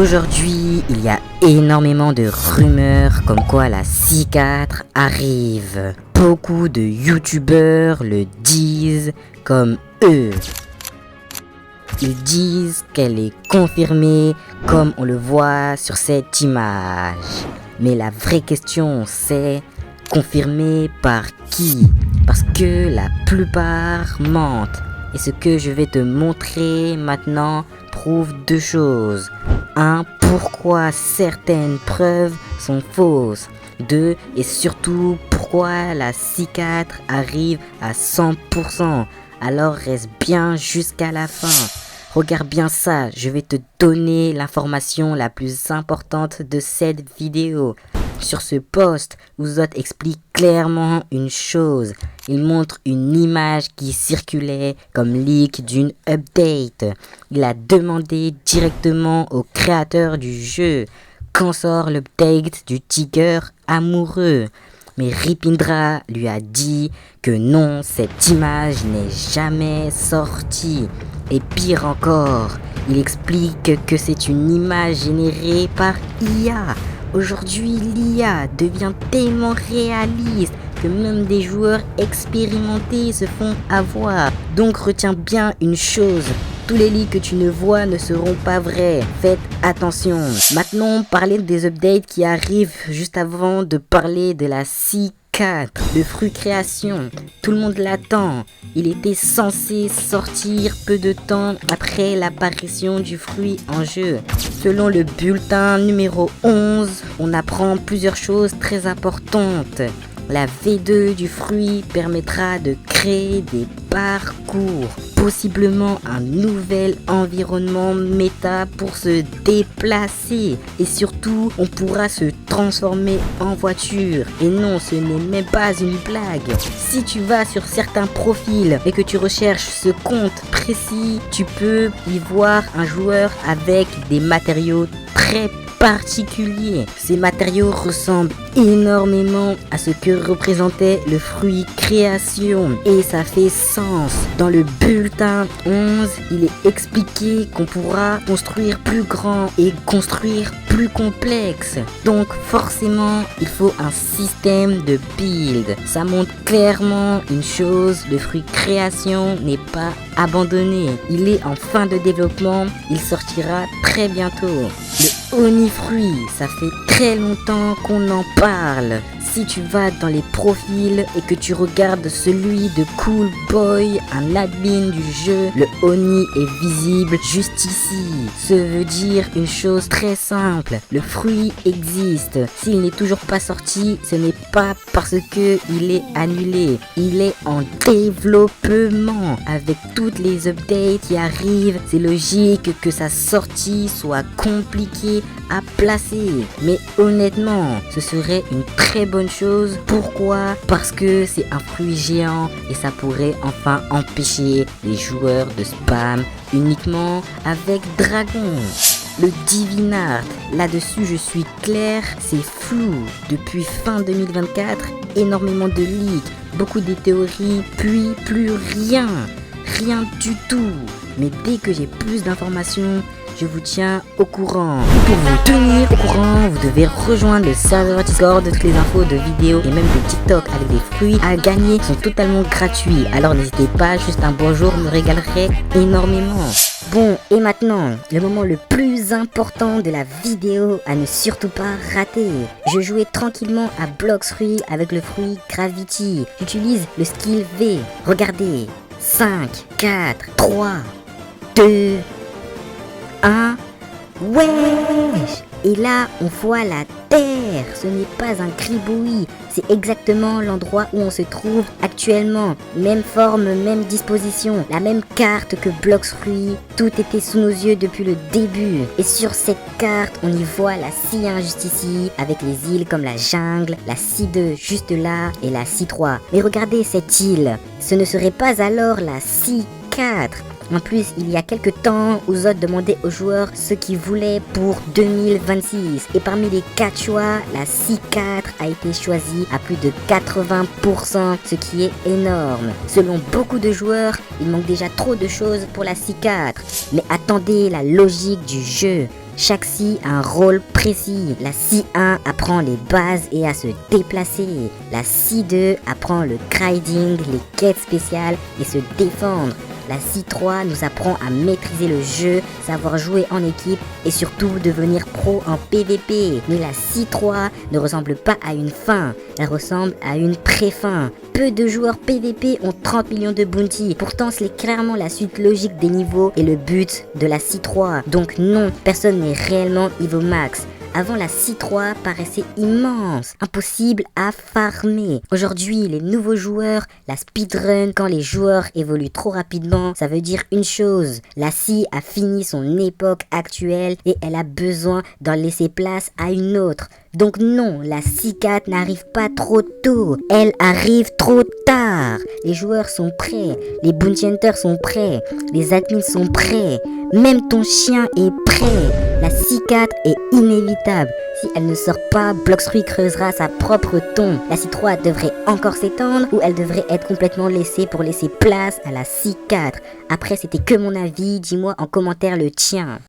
Aujourd'hui, il y a énormément de rumeurs comme quoi la C4 arrive. Beaucoup de youtubeurs le disent comme eux. Ils disent qu'elle est confirmée comme on le voit sur cette image. Mais la vraie question c'est confirmée par qui? Parce que la plupart mentent. Et ce que je vais te montrer maintenant prouve deux choses. 1. Pourquoi certaines preuves sont fausses. 2. Et surtout, pourquoi la C4 arrive à 100%. Alors reste bien jusqu'à la fin. Regarde bien ça, je vais te donner l'information la plus importante de cette vidéo. Sur ce post, Ouzot explique clairement une chose. Il montre une image qui circulait comme leak d'une update. Il a demandé directement au créateur du jeu quand sort l'update du Tigre amoureux. Mais Ripindra lui a dit que non, cette image n'est jamais sortie. Et pire encore, il explique que c'est une image générée par IA. Aujourd'hui, l'IA devient tellement réaliste que même des joueurs expérimentés se font avoir. Donc retiens bien une chose, tous les leaks que tu ne vois ne seront pas vrais. Faites attention. Maintenant, parler des updates qui arrivent juste avant de parler de la C4, le fruit création. Tout le monde l'attend. Il était censé sortir peu de temps après l'apparition du fruit en jeu. Selon le bulletin numéro 11, on apprend plusieurs choses très importantes. La V2 du fruit permettra de créer des parcours, possiblement un nouvel environnement méta pour se déplacer. Et surtout, on pourra se transformer en voiture. Et non, ce n'est même pas une blague. Si tu vas sur certains profils et que tu recherches ce compte précis, tu peux y voir un joueur avec des matériaux très particuliers. Ces matériaux ressemblent énormément à ce que représentait le fruit création et ça fait sens. Dans le bulletin 11, il est expliqué qu'on pourra construire plus grand et construire plus complexe. Donc forcément, il faut un système de build. Ça montre clairement une chose, le fruit création n'est pas abandonné. Il est en fin de développement, il sortira très bientôt. Le Onifruit, ça fait très longtemps qu'on en parle. Si tu vas dans les profils et que tu regardes celui de Cool Boy, un admin du jeu, le Oni est visible juste ici. Ça veut dire une chose très simple, le fruit existe. S'il n'est toujours pas sorti, ce n'est pas parce que il est annulé. Il est en développement. Avec toutes les updates qui arrivent, c'est logique que sa sortie soit compliquée à placer. Mais honnêtement, ce serait une très bonne chose. Pourquoi? Parce que c'est un fruit géant et ça pourrait enfin empêcher les joueurs de spam uniquement avec Dragon. Le Divinart, là-dessus je suis clair, c'est flou. Depuis fin 2024, énormément de leaks, beaucoup de théories, puis plus rien. Rien du tout. Mais dès que j'ai plus d'informations, je vous tiens au courant. Pour vous tenir au courant, vous devez rejoindre le serveur Discord. Toutes les infos de vidéos et même de TikTok avec des fruits à gagner sont totalement gratuits. Alors n'hésitez pas, juste un bonjour me régalerait énormément. Bon, et maintenant, le moment le plus important de la vidéo à ne surtout pas rater. Je jouais tranquillement à Blox Fruit avec le fruit Gravity. J'utilise le skill V. Regardez. 5, 4, 3, 2, 1. Wesh! Et là, on voit la Terre. Ce n'est pas un gribouillis. C'est exactement l'endroit où on se trouve actuellement. Même forme, même disposition. La même carte que Blox Fruit. Tout était sous nos yeux depuis le début. Et sur cette carte, on y voit la C1 juste ici. Avec les îles comme la jungle. La C2 juste là. Et la C3. Mais regardez cette île. Ce ne serait pas alors la C4. En plus, il y a quelques temps, Ouzot demandait aux joueurs ce qu'ils voulaient pour 2026. Et parmi les 4 choix, la C4 a été choisie à plus de 80%, ce qui est énorme. Selon beaucoup de joueurs, il manque déjà trop de choses pour la C4. Mais attendez la logique du jeu. Chaque scie a un rôle précis. La scie 1 apprend les bases et à se déplacer. La scie 2 apprend le grinding, les quêtes spéciales et se défendre. La scie 3 nous apprend à maîtriser le jeu, savoir jouer en équipe et surtout devenir pro en PVP. Mais la scie 3 ne ressemble pas à une fin, elle ressemble à une pré-fin. Peu de joueurs PVP ont 30 millions de bounty, pourtant c'est clairement la suite logique des niveaux et le but de la scie 3. Donc non, personne n'est réellement Evo Max. Avant, la scie 3 paraissait immense, impossible à farmer. Aujourd'hui, les nouveaux joueurs, la speedrun, quand les joueurs évoluent trop rapidement, ça veut dire une chose. La scie a fini son époque actuelle et elle a besoin d'en laisser place à une autre. Donc non, la scie 4 n'arrive pas trop tôt, elle arrive trop tard. Les joueurs sont prêts, les bounty hunters sont prêts, les admins sont prêts, même ton chien est prêt. La scie 4 est inévitable. Si elle ne sort pas, Bloxruy creusera sa propre tombe. La scie 3 devrait encore s'étendre ou elle devrait être complètement laissée pour laisser place à la scie 4. Après, c'était que mon avis, dis-moi en commentaire le tien.